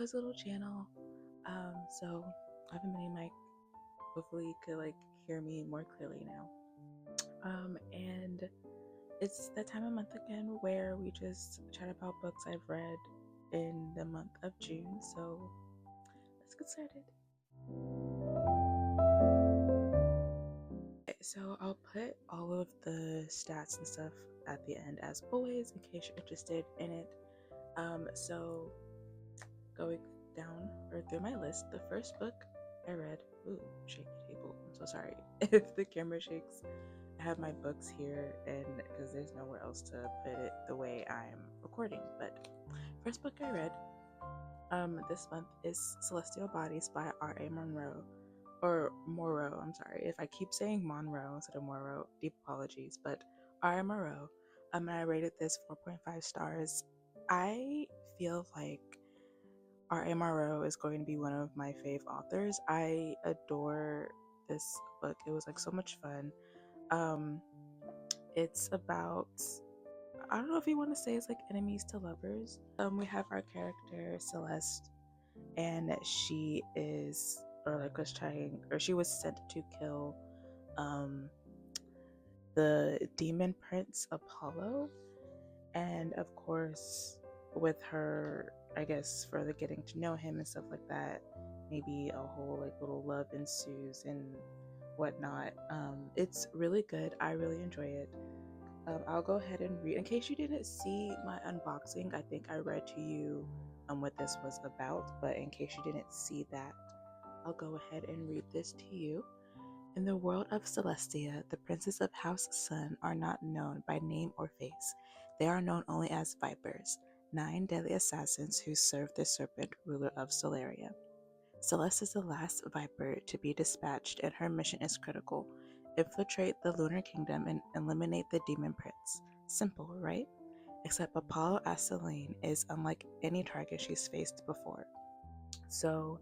Coco's little channel. So I have a mini mic. Hopefully you could like hear me more clearly now. And it's that time of month again where we just chat about books I've read in the month of June. So let's get started. Okay, so I'll put all of the stats and stuff at the end as always in case you're interested in it. So going down or through my list, the first book I read, ooh, shaky table, I'm so sorry if the camera shakes. I have my books here and because there's nowhere else to put it the way I'm recording. But first book I read this month is Celestial Bodies by R.A. Monroe, or Morrow. I'm sorry if I keep saying Monroe instead of Morrow, deep apologies, but R.A. Monroe. And I rated this 4.5 stars. I feel like R.A. Monroe is going to be one of my fave authors. I adore this book. It was like so much fun. It's about, I don't know if you want to say it's like enemies to lovers. We have our character Celeste, and she is, or like was trying, or she was sent to kill the demon prince Apollo. And of course, with her, I guess, further getting to know him and stuff like that, maybe a whole like little love ensues and whatnot. It's really good. I really enjoy it. I'll go ahead and read. In case you didn't see my unboxing, I think I read to you what this was about. But in case you didn't see that, I'll go ahead and read this to you. In the world of Celestia, the princes of House Sun are not known by name or face. They are known only as Vipers, 9 deadly assassins who serve the serpent ruler of Solaria. Celeste is the last Viper to be dispatched, and her mission is critical: infiltrate the Lunar Kingdom and eliminate the Demon Prince. Simple, right? Except Apollo Aseline is unlike any target she's faced before. So,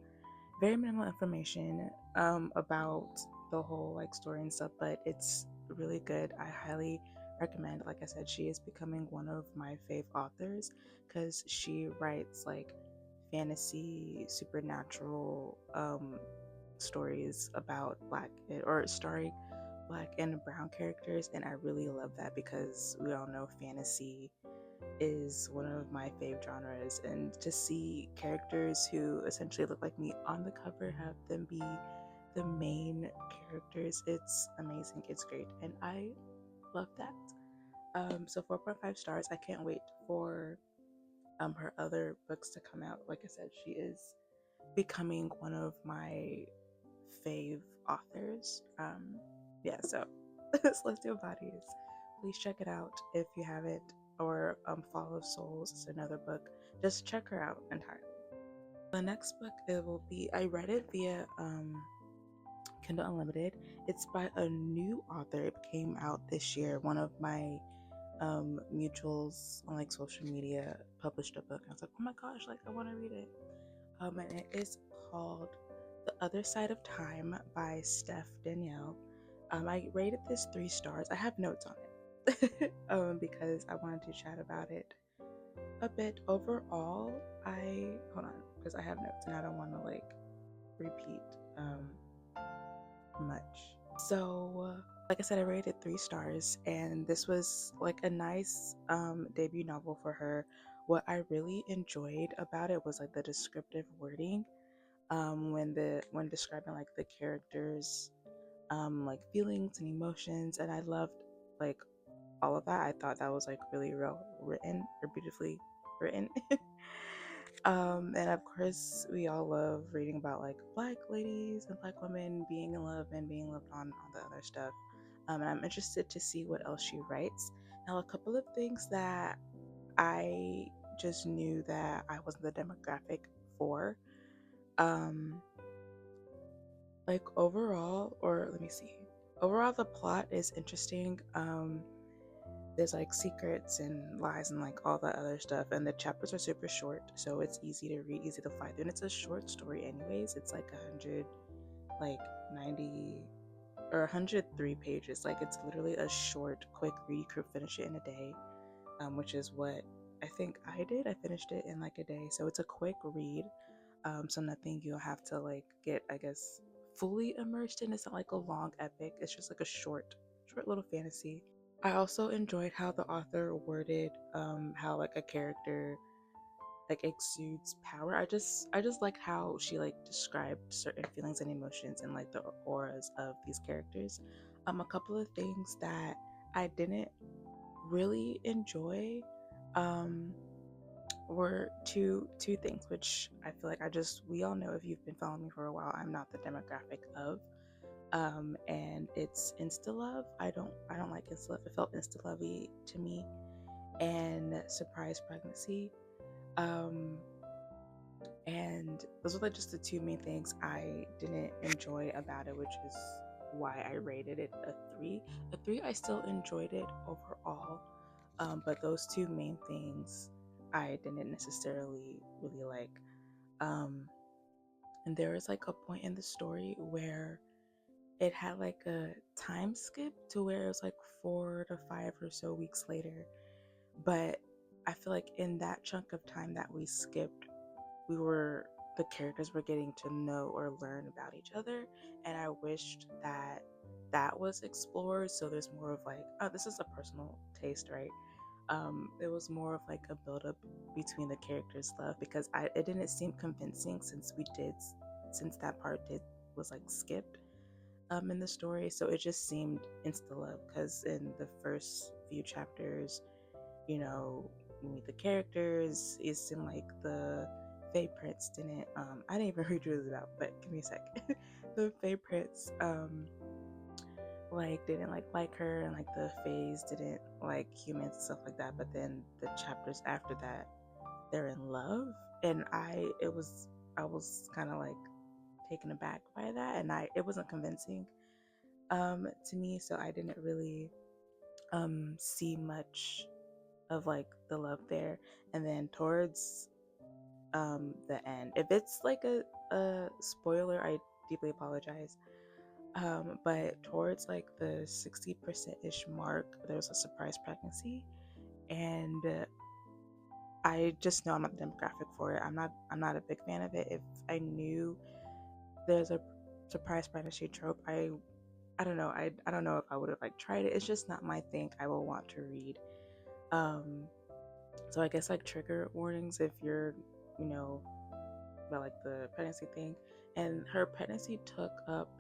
very minimal information about the whole like story and stuff, but it's really good. I highly recommend. Like I said, she is becoming one of my fave authors because she writes like fantasy supernatural stories about black or starring black and brown characters, and I really love that because we all know fantasy is one of my fave genres, and to see characters who essentially look like me on the cover, have them be the main characters, it's amazing, it's great, and I love that. So 4.5 stars. I can't wait for her other books to come out. Like I said, she is becoming one of my fave authors. Yeah, so Celestial Bodies, please check it out if you haven't, or Fall of Souls is another book. Just check her out entirely. The next book, it will be, I read it via Kindle Unlimited. It's by a new author. It came out this year. One of my mutuals on like social media published a book. I was like, oh my gosh, like I want to read it. And it is called The Other Side of Time by Steph Danielle. I rated this 3 stars. I have notes on it because I wanted to chat about it a bit. Overall, hold on, because I have notes and I don't want to like repeat much. So, like I said, I rated 3 stars, and this was like a nice debut novel for her. What I really enjoyed about it was like the descriptive wording when describing like the characters like feelings and emotions, and I loved like all of that. I thought that was like really well written or beautifully written. And of course we all love reading about like black ladies and black women being in love and being loved on all the other stuff. And I'm interested to see what else she writes. Now, a couple of things that I just knew that I wasn't the demographic for. Like overall, or let me see. Overall, the plot is interesting. There's like secrets and lies and like all that other stuff, and the chapters are super short, so it's easy to read, easy to fly through. And it's a short story, anyways. It's like 100, like 90 or 103 pages. Like it's literally a short, quick read. You could finish it in a day, which is what I think I did. I finished it in like a day, so it's a quick read. So nothing you'll have to like get, I guess, fully immersed in. It's not like a long epic. It's just like a short little fantasy. I also enjoyed how the author worded how like a character like exudes power. I just liked how she like described certain feelings and emotions and like the auras of these characters. A couple of things that I didn't really enjoy um were two things, which I feel like we all know, if you've been following me for a while, I'm not the demographic of. And it's insta love. I don't like insta love. It felt insta lovey to me. And surprise pregnancy. Um and those were like just the two main things I didn't enjoy about it, which is why I rated it a 3. A 3, I still enjoyed it overall. But those two main things I didn't necessarily really like. Um, and there was like a point in the story where it had like a time skip to where it was like 4 to 5 or so weeks later. But I feel like in that chunk of time that we skipped, the characters were getting to know or learn about each other, and I wished that that was explored. So there's more of like, oh, this is a personal taste, right? It was more of like a build-up between the characters' love, because it didn't seem convincing since that part did was like skipped in the story. So it just seemed insta love, because in the first few chapters, we meet the characters. It seemed like the Fae Prince didn't. I didn't even read what it was about, but give me a sec. The Fae Prince like didn't like her, and like the Faes didn't like humans and stuff like that. But then the chapters after that, they're in love, and I was kind of like taken aback by that, and it wasn't convincing to me, so I didn't really see much of like the love there. And then towards the end, if it's like a spoiler, I deeply apologize. But towards like the 60% ish mark, there was a surprise pregnancy, and I just know I'm not the demographic for it. I'm not a big fan of it. If I knew there's a surprise pregnancy trope, I don't know. I don't know if I would have like tried it. It's just not my thing. I will want to read. Um, so I guess like trigger warnings if you're, you know, about like the pregnancy thing. And her pregnancy took up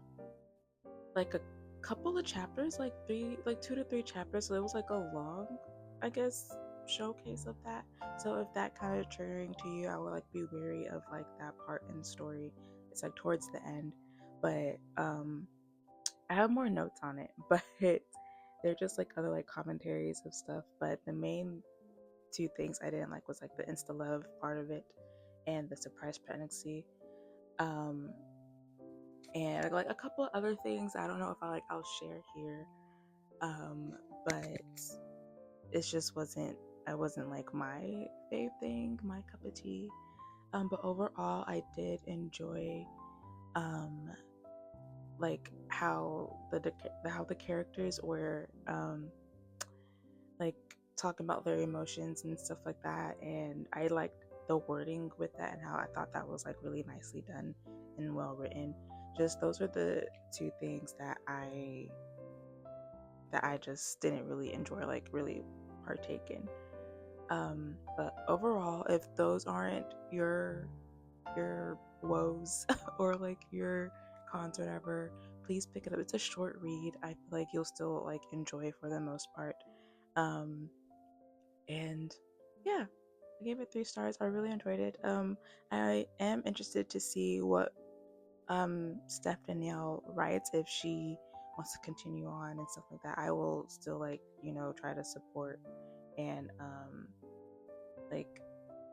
like a couple of chapters, like 2 to 3 chapters. So it was like a long, I guess, showcase of that. So if that kind of triggering to you, I would like be wary of like that part in the story. It's like towards the end, but I have more notes on it, but they're just like other like commentaries of stuff. But the main two things I didn't like was like the insta love part of it and the surprise pregnancy. Um, and like a couple of other things I don't know if I'll share here. Um, but it just wasn't I wasn't like my fave thing, my cup of tea. But overall I did enjoy um like how the characters were like talking about their emotions and stuff like that, and I liked the wording with that and how I thought that was like really nicely done and well written. Just those are the two things that I just didn't really enjoy, like really partake in. But overall, if those aren't your woes or like your cons or whatever, please pick it up. It's a short read. I feel like you'll still like enjoy for the most part. Um, and yeah, I gave it 3 stars. I really enjoyed it. I am interested to see what Steph Danielle writes, if she wants to continue on and stuff like that. I will still like, try to support and like,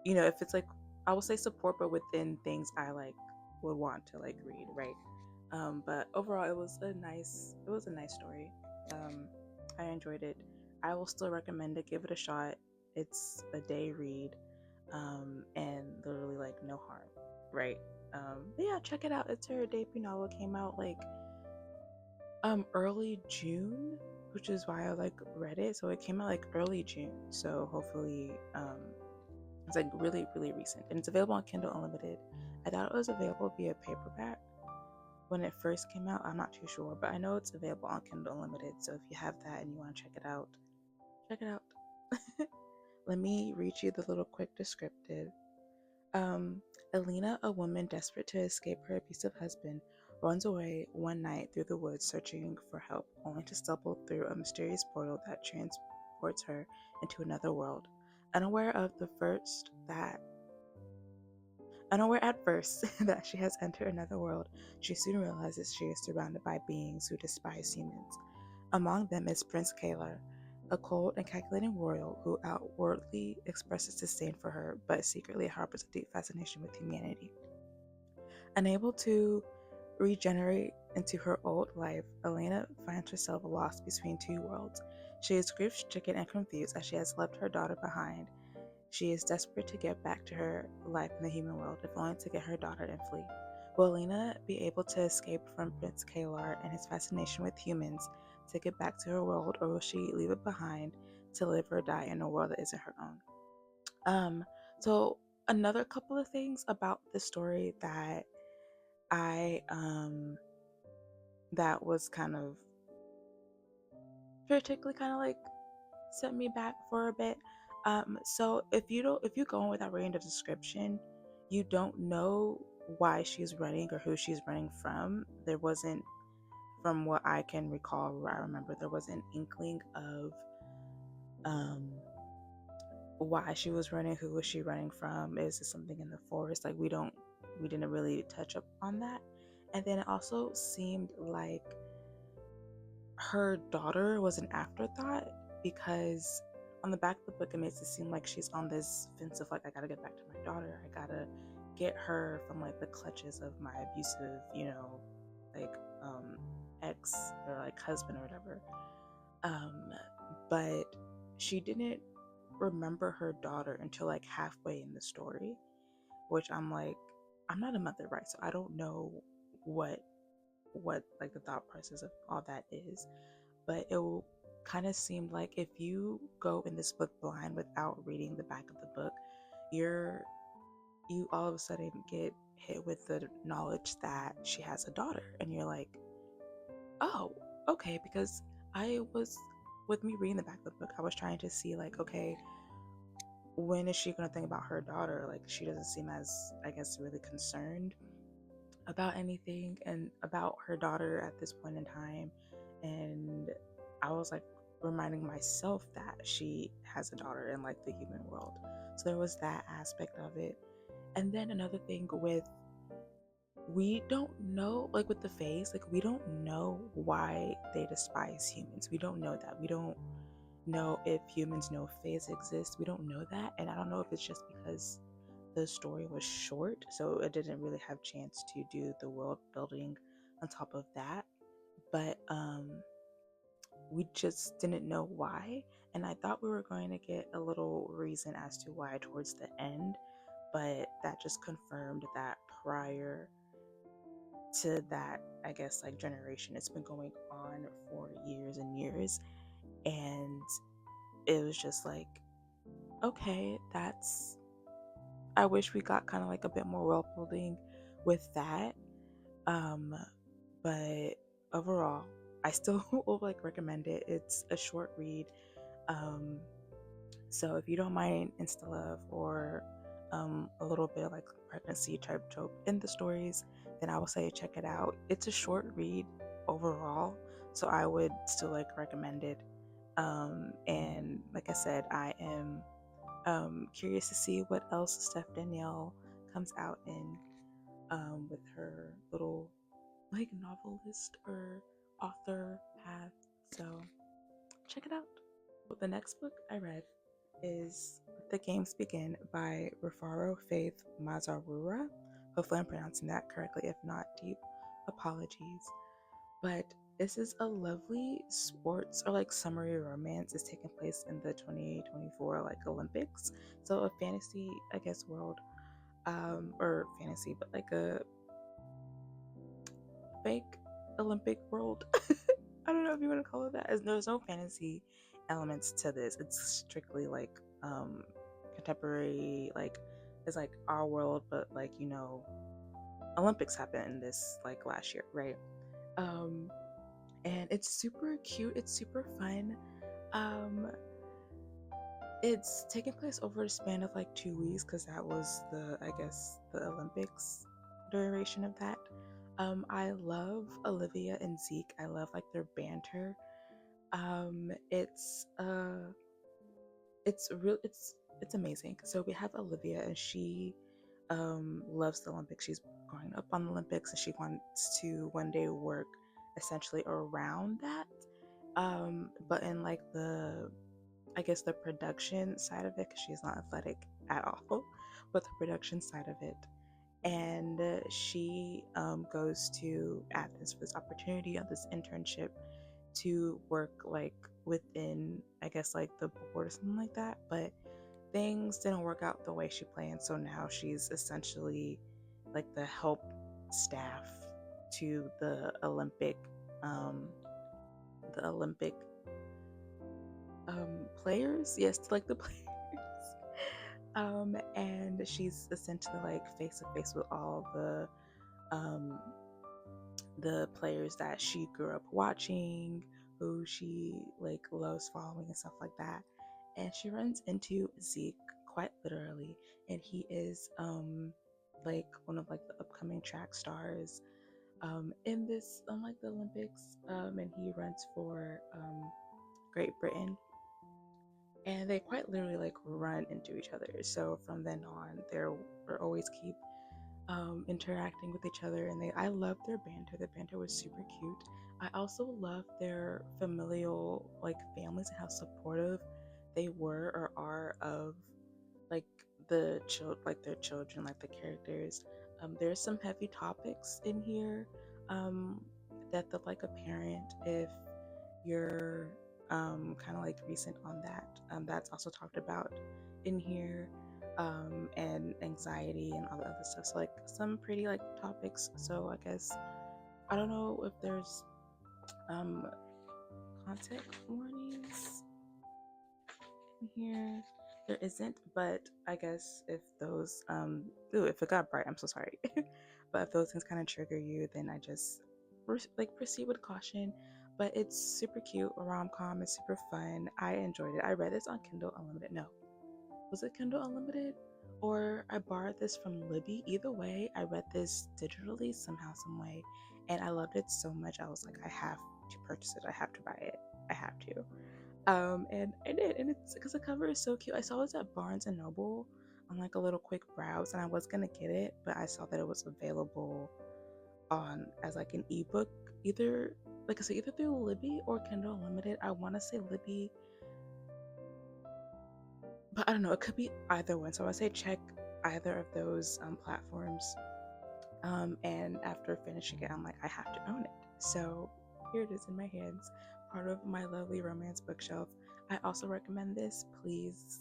if it's like, I will say support, but within things I like would want to like read, right? But overall it was a nice story. I enjoyed it. I will still recommend it. Give it a shot. It's a day read, and literally like no harm, right? But yeah, check it out. It's her debut novel. Came out like early June, which is why I like read it. So it came out like early June. So hopefully it's like really, really recent, and it's available on Kindle Unlimited. I thought it was available via paperback when it first came out. I'm not too sure, but I know it's available on Kindle Unlimited. So if you have that and you want to check it out, check it out. Let me read you the little quick descriptive. Alina, a woman desperate to escape her abusive husband, runs away one night through the woods searching for help, only to stumble through a mysterious portal that transports her into another world. Unaware of the first that Unaware at first that she has entered another world, she soon realizes she is surrounded by beings who despise humans. Among them is Prince Kalar, a cold and calculating royal who outwardly expresses disdain for her, but secretly harbors a deep fascination with humanity. Unable to regenerate into her old life, Elena finds herself lost between two worlds. She is grief-stricken and confused as she has left her daughter behind. She is desperate to get back to her life in the human world, if only to get her daughter and flee. Will Lena be able to escape from Prince Kalar and his fascination with humans to get back to her world, or will she leave it behind to live or die in a world that isn't her own? So another couple of things about the story that I that was kind of particularly kind of like set me back for a bit. So if you go in without reading the description, you don't know why she's running or who she's running from. There wasn't, from what I can recall, or I remember, there was an inkling of um why she was running, who was she running from, is it something in the forest? Like we didn't really touch up on that. And then it also seemed like her daughter was an afterthought, because on the back of the book it makes it seem like she's on this fence of like, I gotta get back to my daughter, I gotta get her from like the clutches of my abusive, like ex or like husband or whatever. But she didn't remember her daughter until like halfway in the story, which I'm like, I'm not a mother, right? So I don't know what like the thought process of all that is, but it will kind of seem like if you go in this book blind without reading the back of the book, you all of a sudden get hit with the knowledge that she has a daughter, and you're like, oh, okay. Because I was, with me reading the back of the book, I was trying to see like, okay, when is she going to think about her daughter? Like, she doesn't seem as, I guess, really concerned about anything and about her daughter at this point in time. And I was like reminding myself that she has a daughter in like the human world. So there was that aspect of it. And then another thing with, we don't know, like with the faves, like we don't know why they despise humans. We don't know that. We don't know if humans know faves exist. We don't know that. And I don't know if it's just because the story was short, so it didn't really have chance to do the world building on top of that. But we just didn't know why, and I thought we were going to get a little reason as to why towards the end, but that just confirmed that prior to that, I guess, like generation, it's been going on for years and years. And it was just like, okay, that's, I wish we got kind of like a bit more world building with that. Um, but overall, I still will like recommend it. It's a short read. Um, so if you don't mind insta love or a little bit of like pregnancy type trope in the stories, then I will say check it out. It's a short read overall, so I would still like recommend it. And like I said, I am curious to see what else Steph Danielle comes out in with her little like novelist or author path. So check it out. The next book I read is The Games Begin by Rufaro Faith Mazarura. Hopefully I'm pronouncing that correctly. If not, deep apologies. But this is a lovely sports or like summary romance. It's taking place in the 2024 like Olympics. So a fantasy, I guess, world, or fantasy, but like a fake Olympic world. I don't know if you want to call it that. There's no fantasy elements to this. It's strictly like contemporary, like it's like our world, but like Olympics happened in this like last year, right? Um, and it's super cute. It's super fun. Um, it's taking place over a span of like 2 weeks because that was the, I guess, the Olympics duration of that. I love Olivia and Zeke. I love like their banter. Um, it's uh, it's amazing. So we have Olivia, and she loves the Olympics. She's growing up on the Olympics, and she wants to one day work essentially around that. But in like the, I guess, the production side of it, because she's not athletic at all, but the production side of it. And she goes to Athens for this opportunity on this internship to work like within, I guess, like the board or something like that. But things didn't work out the way she planned, so now she's essentially like the help staff to um, the Olympic players. Yes, to like the players. And she's essentially like face to face with all um the players that she grew up watching, who she like loves following and stuff like that. And she runs into Zeke quite literally, and he is like one of like the upcoming track stars in this like the Olympics, and he runs for Great Britain, and they quite literally like run into each other. So from then on, they're always keep interacting with each other, and I love their banter. The banter was super cute. I also love their familial like families and how supportive they were or are of like like their children, like the characters. There's some heavy topics in here. Death of like a parent, if you're kind of like recent on that. That's also talked about in here, and anxiety and all the other stuff. So like some pretty like topics. So I guess I don't know if there's um, content warnings in here. There isn't, but I guess if those ooh, if it got bright, I'm so sorry. But if those things kind of trigger you, then I just like proceed with caution. But it's super cute, a rom-com. It's super fun. I enjoyed it. I read this on Kindle Unlimited. No, was it Kindle Unlimited? Or I borrowed this from Libby. Either way, I read this digitally somehow, some way, and I loved it so much. I was like, I have to purchase it. I have to buy it. I have to. And I did, and it's because the cover is so cute. I saw this at Barnes and Noble on like a little quick browse, and I was gonna get it, but I saw that it was available on as like an ebook, either like I said, either through Libby or Kindle Unlimited. I want to say Libby, but I don't know. It could be either one. So I say check either of those platforms. And after finishing it, I'm like, I have to own it. So here it is in my hands, part of my lovely romance bookshelf. I also recommend this. Please,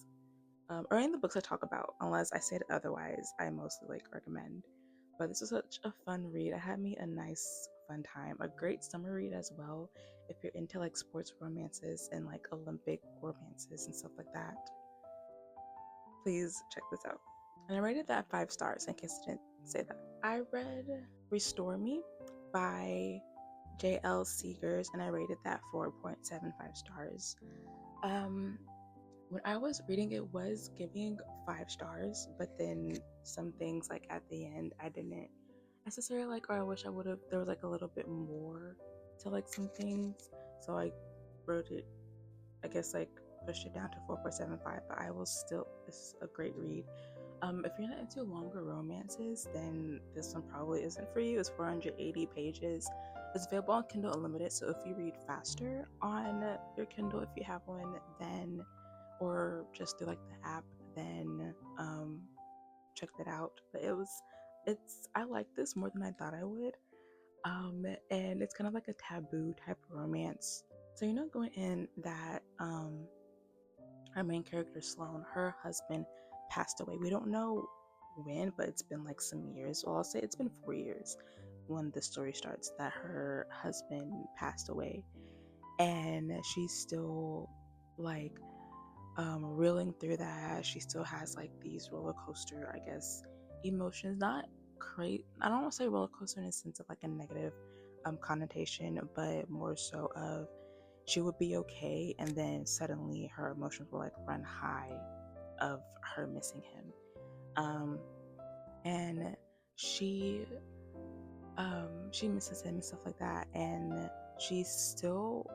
or any of the books I talk about, unless I said otherwise, I mostly like recommend. But this was such a fun read. It had me a nice, fun time. A great summer read as well, if you're into like sports romances and like Olympic romances and stuff like that. Please check this out. And I rated that 5 stars in case I didn't say that. I read Restore Me by J.L. Seegers, and I rated that 4.75 stars. When I was reading, it was giving 5 stars, but then some things like at the end I didn't necessarily like, or I wish I would have, there was like a little bit more to like some things. So I wrote it, I guess, like pushed it down to 4.75, but I will still, it's a great read. If you're not into longer romances, then this one probably isn't for you. It's 480 pages. It's available on Kindle Unlimited, so if you read faster on your Kindle, if you have one, then, or just through like the app, then check that out. But I like this more than I thought I would. And it's kind of like a taboo type of romance. So going in that our main character Sloane, her husband passed away. We don't know when, but it's been like some years. Well, I'll say it's been 4 years when the story starts that her husband passed away, and she's still like reeling through that. She still has like these roller coaster, I guess, emotions. Not I don't want to say roller coaster in a sense of like a negative connotation, but more so of she would be okay, and then suddenly her emotions will like run high of her missing him. And she she misses him and stuff like that, and she's still,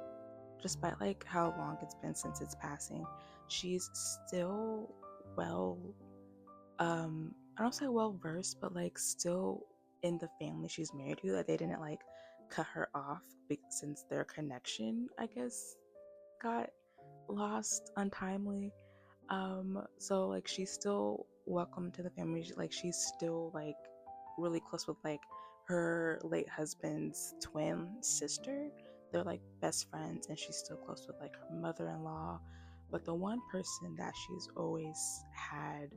despite like how long it's been since its passing, she's still well, I don't say well versed, but like still in the family she's married to. Like they didn't like cut her off since their connection, I guess, got lost untimely. So like she's still welcome to the family. Like she's still like really close with like her late husband's twin sister. They're like best friends, and she's still close with like her mother-in-law. But the one person that she's always had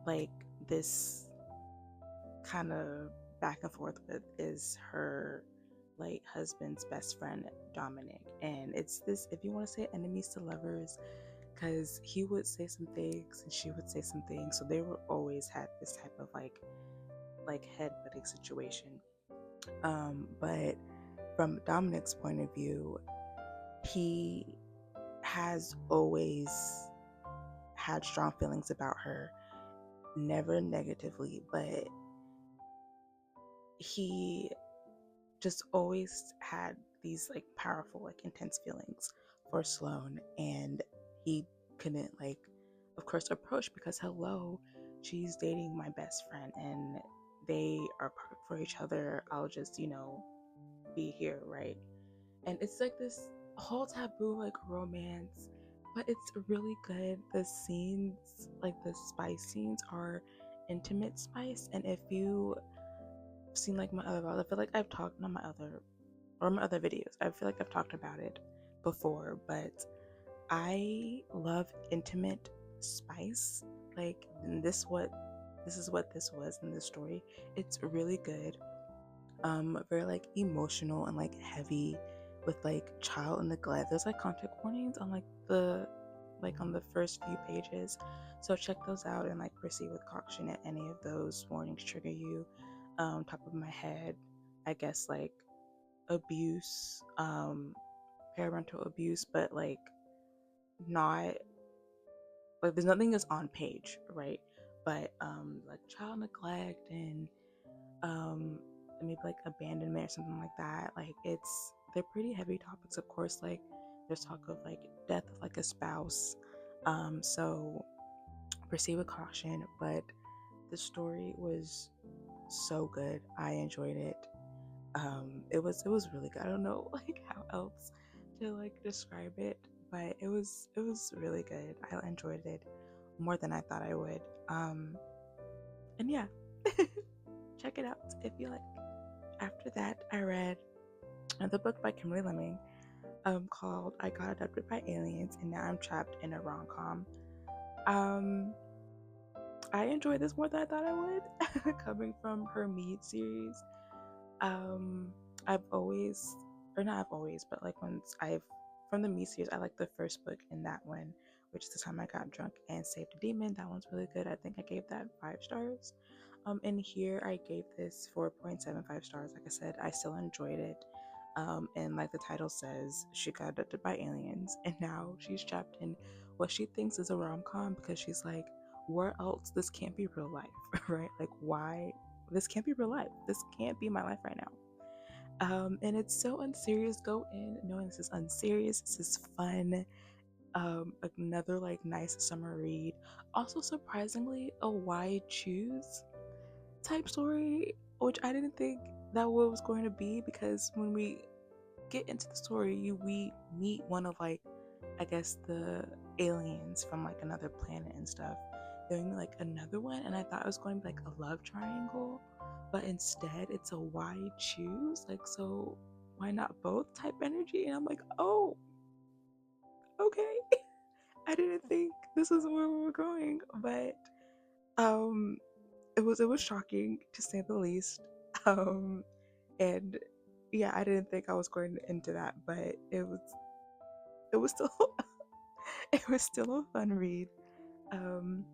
like this kind of back and forth with is her late husband's best friend, Dominic. And it's this, if you want to say enemies to lovers, because he would say some things and she would say some things, so they were always had this type of like head-butting situation. But from Dominic's point of view, he has always had strong feelings about her, never negatively, but he just always had these like powerful, like intense feelings for Sloane, and he couldn't like, of course, approach because hello, she's dating my best friend and they are perfect for each other. I'll just, be here, right? And it's like this whole taboo like romance, but it's really good. The scenes, like the spice scenes, are intimate spice, and if you seen like my other videos, I feel like I've talked on my other videos. I feel like I've talked about it before, but I love intimate spice. Like, and this is what this was in this story. It's really good. Very like emotional and like heavy with like child neglect. There's like content warnings on on the first few pages. So check those out and like proceed with caution if any of those warnings trigger you. Top of my head, I guess like abuse, parental abuse, but like not like there's nothing is on page, right? But like child neglect and um maybe like abandonment or something like that. Like they're pretty heavy topics, of course. Like there's talk of like death of like a spouse. So proceed with caution, but the story was so good. I enjoyed it. It was really good. I don't know like how else to like describe it, but it was really good. I enjoyed it more than I thought I would. And yeah, check it out if you like. After that, I read another book by Kimberly Lemming, called "I Got Abducted by Aliens and Now I'm Trapped in a Rom-Com." Um, I enjoyed this more than I thought I would, coming from her Mead series. Um, I've always, or not I've always, but like once from the Me series, I like the first book in that one, which is The Time I Got Drunk and Saved a Demon. That one's really good. I think I gave that 5 stars. And here I gave this 4.75 stars. Like I said, I still enjoyed it. And like the title says, she got abducted by aliens, and now she's trapped in what she thinks is a rom-com because she's like, where else? This can't be real life, right? Like, why? This can't be real life. This can't be my life right now. And it's so unserious. Go in knowing this is unserious. This is fun. Another like nice summer read. Also, surprisingly, a why choose type story, which I didn't think that was going to be, because when we get into the story, we meet one of like, I guess, the aliens from like another planet and stuff. Then we meet like another one, and I thought it was going to be like a love triangle, but instead it's a why choose, like, so why not both type energy. And I'm like, oh, okay. I didn't think this is where we were going, but um it was shocking to say the least. um and yeah, I didn't think I was going into that, but it was still it was still a fun read. um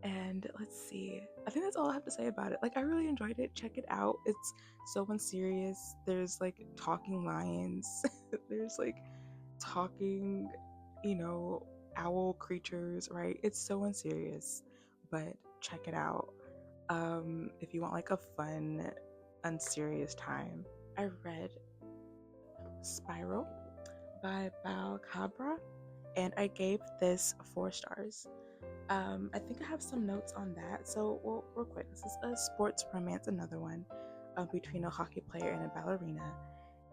And let's see. I think that's all I have to say about it. Like, I really enjoyed it. Check it out. It's so unserious. There's like talking lions. There's like talking, you know, owl creatures, right? It's so unserious. But check it out. If you want like a fun, unserious time. I read Spiral by Bao Cabra, and I gave this 4 stars. I think I have some notes on that. So, well, real quick, this is a sports romance, another one, between a hockey player and a ballerina,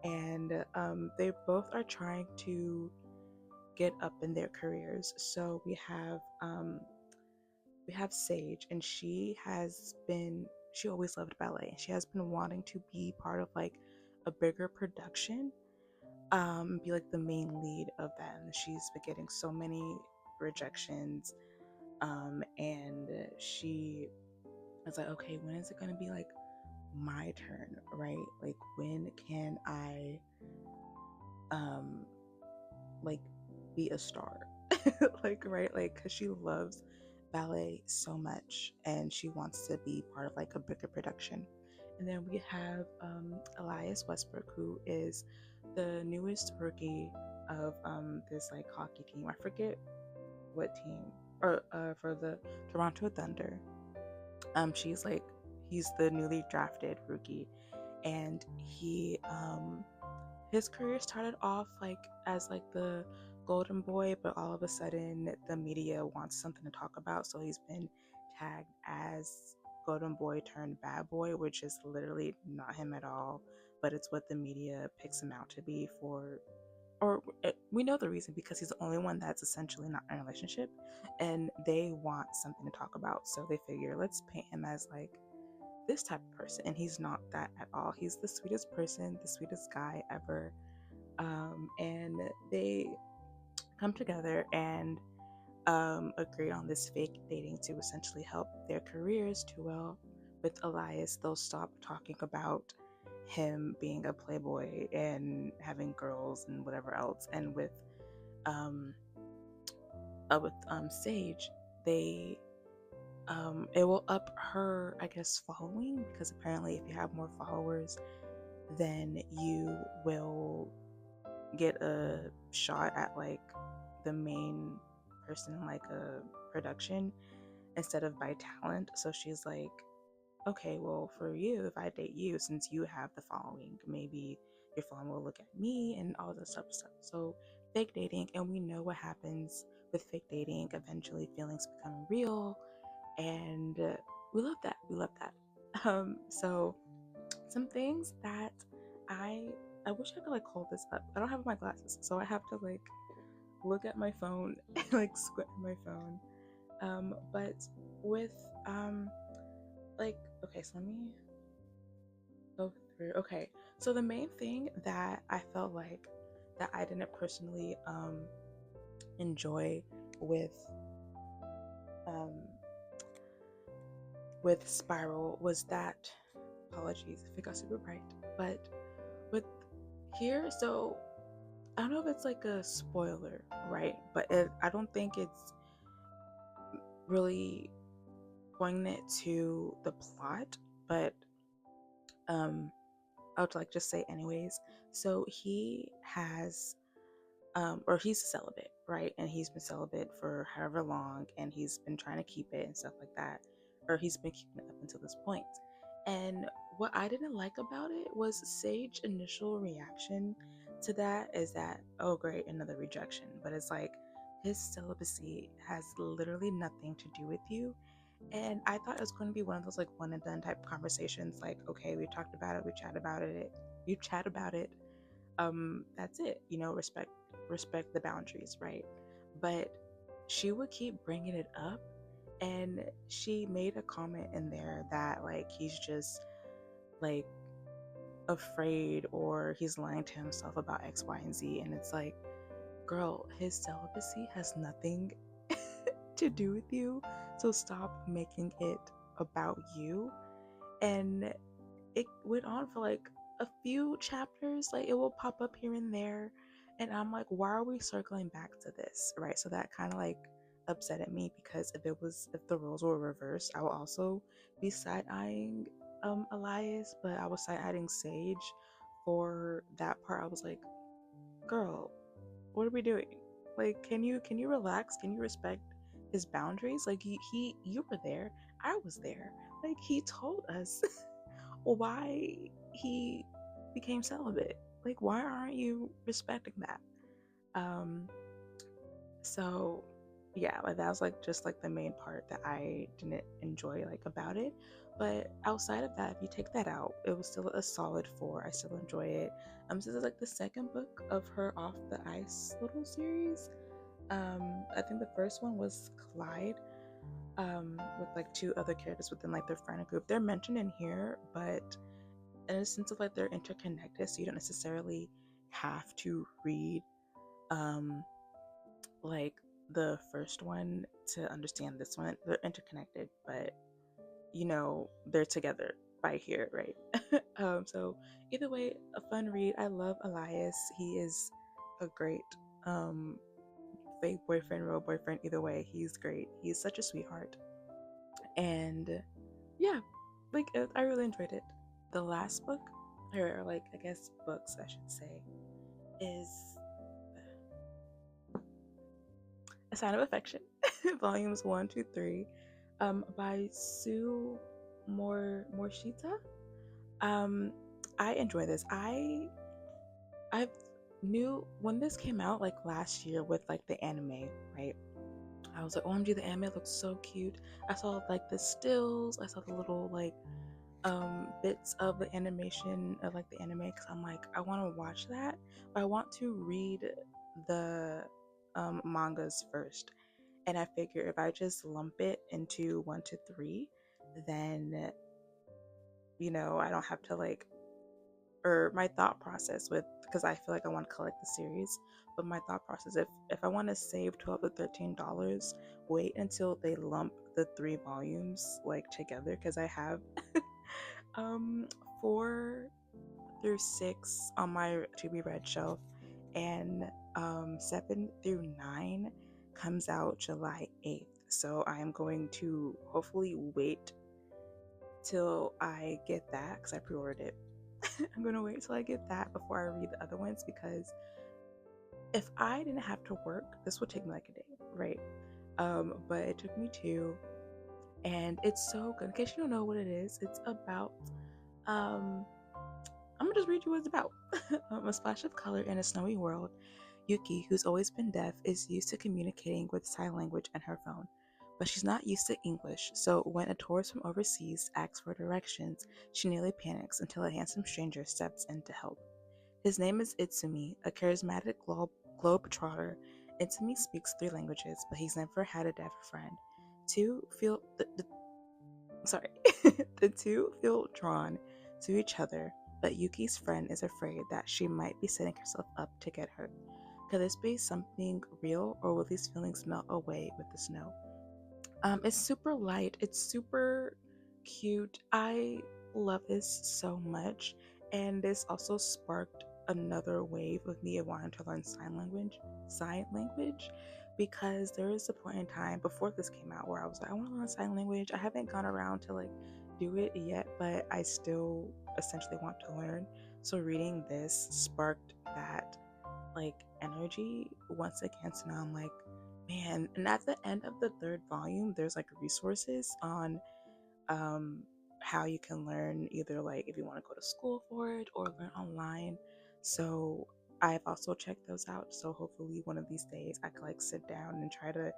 and they both are trying to get up in their careers. So we have Sage, and she always loved ballet, and she has been wanting to be part of like a bigger production, be like the main lead of that, and she's been getting so many rejections, and she was like, okay, when is it gonna be like my turn, right? Like, when can I um like be a star? Like, right, like, because she loves ballet so much and she wants to be part of like a bigger production. And then we have Elias Westbrook, who is the newest rookie of this like hockey team. I forget what team, or for the Toronto Thunder. She's like, he's the newly drafted rookie, and his career started off like as like the golden boy, but all of a sudden the media wants something to talk about, so he's been tagged as golden boy turned bad boy, which is literally not him at all, but it's what the media picks him out to be for. Or we know the reason, because he's the only one that's essentially not in a relationship, and they want something to talk about, so they figure, let's paint him as like this type of person, and he's not that at all. He's the sweetest person, the sweetest guy ever. And they come together and agree on this fake dating to essentially help their careers do well. With Elias, they'll stop talking about him being a playboy and having girls and whatever else. And um, with Sage, they it will up her, I guess, following, because apparently if you have more followers, then you will get a shot at like the main person in like a production instead of by talent. So she's like, okay, well, for you, if I date you, since you have the following, maybe your following will look at me and all this type of stuff. So fake dating, and we know what happens with fake dating. Eventually feelings become real, and we love that. We love that. So some things that I I wish I could like hold this up. I don't have my glasses, so I have to like look at my phone and like squint at my phone. But with like, okay, so let me go through. Okay, so the main thing that I felt like that I didn't personally enjoy with um Spiral was that, apologies if it got super bright, but with here, so I don't know if it's like a spoiler, right? But I don't think it's really poignant to the plot, but I would like just say anyways. So he has or he's celibate, right? And he's been celibate for however long, and he's been trying to keep it and stuff like that, or he's been keeping it up until this point. And what I didn't like about it was Sage's initial reaction to that is that, oh great, another rejection. But it's like, his celibacy has literally nothing to do with you. And I thought it was going to be one of those like one and done type conversations, like, okay, we talked about it, we chat about it, you chat about it, that's it, you know, respect the boundaries, right? But she would keep bringing it up, and she made a comment in there that like he's just like afraid, or he's lying to himself about X, Y, and Z. And it's like, girl, his celibacy has nothing to do with you, so stop making it about you. And it went on for like a few chapters, like it will pop up here and there, and I'm like, why are we circling back to this, right? So that kind of like upset at me because if the roles were reversed, I would also be side eyeing Elias, but I was side eyeing Sage for that part. I was like, girl, what are we doing? Like, can you relax? Can you respect his boundaries? Like, you were there, I was there. Like, he told us why he became celibate. Like, why aren't you respecting that? Um, so yeah, like that was like just like the main part that I didn't enjoy like about it. But outside of that, if you take that out, it was still a solid 4. I still enjoy it. This is like the second book of her Off the Ice little series. I think the first one was Clyde, with like 2 other characters within like their friend group. They're mentioned in here, but in a sense of like they're interconnected, so you don't necessarily have to read like the first one to understand this one. They're interconnected, but they're together by here, right? So either way, a fun read. I love Elias. He is a great fake boyfriend, real boyfriend. Either way, he's great. He's such a sweetheart. And yeah, like I really enjoyed it. The last book, or like I guess books I should say, is A Sign of Affection, volumes 1, 2, 3, by Sue Morishita. I enjoy this. I knew when this came out like last year with like the anime, right? I was like, OMG, the anime looks so cute. I saw like the stills, I saw the little like bits of the animation of like the anime because I'm like, I want to watch that, but I want to read the mangas first. And I figure if I just lump it into 1 to 3, then I don't have to like, or my thought process with, because I feel like I want to collect the series, but my thought process, if I want to save $12 to $13, wait until they lump the 3 volumes like together, because I have 4 through 6 on my to be read shelf, and 7 through 9 comes out July 8th. So I am going to hopefully wait till I get that because I pre-ordered it. I'm gonna wait till I get that before I read the other ones, because if I didn't have to work, this would take me like a day, right? But it took me 2, and it's so good. In case you don't know what it is, it's about I'm gonna just read you what it's about. A splash of color in a snowy world. Yuki, who's always been deaf, is used to communicating with sign language and her phone. But she's not used to English, so when a tourist from overseas asks for directions, she nearly panics until a handsome stranger steps in to help. His name is Itsumi, a charismatic globe-trotter. Itsumi speaks 3 languages, but he's never had a deaf friend. Two feel sorry, the two feel drawn to each other, but Yuki's friend is afraid that she might be setting herself up to get hurt. Could this be something real, or will these feelings melt away with the snow? It's super light. It's super cute. I love this so much, and this also sparked another wave of me wanting to learn sign language, because there is a point in time before this came out where I was like, I want to learn sign language. I haven't gone around to like do it yet, but I still essentially want to learn. So reading this sparked that like energy once again. So now I'm like, man. And at the end of the 3rd volume, there's like resources on how you can learn, either like if you want to go to school for it or learn online. So I've also checked those out. So hopefully one of these days I could like sit down and try to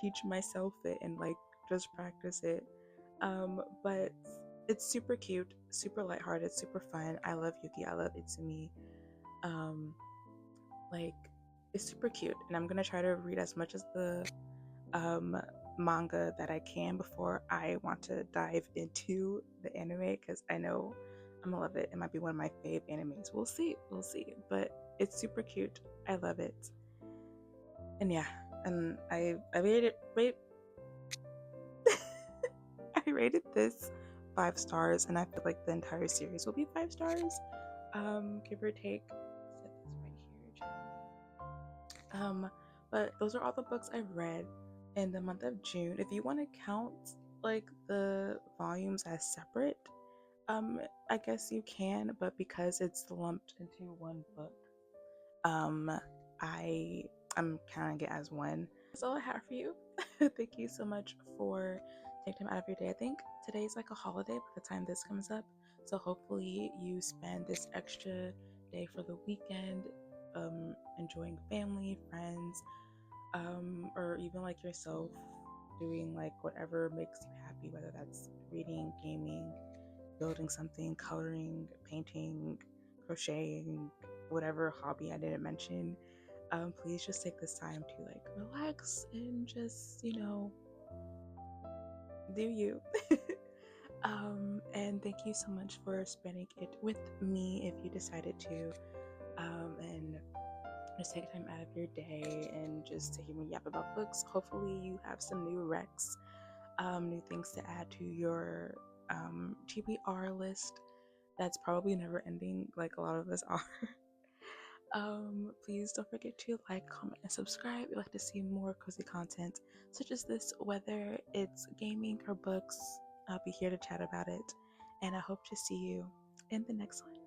teach myself it and like just practice it. But it's super cute, super lighthearted, super fun. I love Yuki. I love Itsumi. Like, it's super cute, and I'm gonna try to read as much as the manga that I can before I want to dive into the anime, because I know I'm gonna love it. It might be one of my fave animes. We'll see, but it's super cute. I love it. And yeah, and I rated I rated this 5 stars, and I feel like the entire series will be 5 stars, give or take. Set this right here. But those are all the books I've read. in the month of June. If you want to count like the volumes as separate, um, I guess you can, but because it's lumped into one book, um, I I'm counting it as one. That's all I have for you. Thank you so much for taking time out of your day. I think today's like a holiday by the time this comes up, so hopefully you spend this extra day for the weekend, enjoying family, friends, or even like yourself, doing like whatever makes you happy, whether that's reading, gaming, building something, coloring, painting, crocheting, whatever hobby I didn't mention. Please just take this time to like relax and just, do you. And thank you so much for spending it with me if you decided to. And just take time out of your day and just to hear me yap about books. Hopefully, you have some new recs, new things to add to your TBR list. That's probably never ending, like a lot of us are. Please don't forget to like, comment, and subscribe. If you'd like to see more cozy content such as this, whether it's gaming or books. I'll be here to chat about it. And I hope to see you in the next one.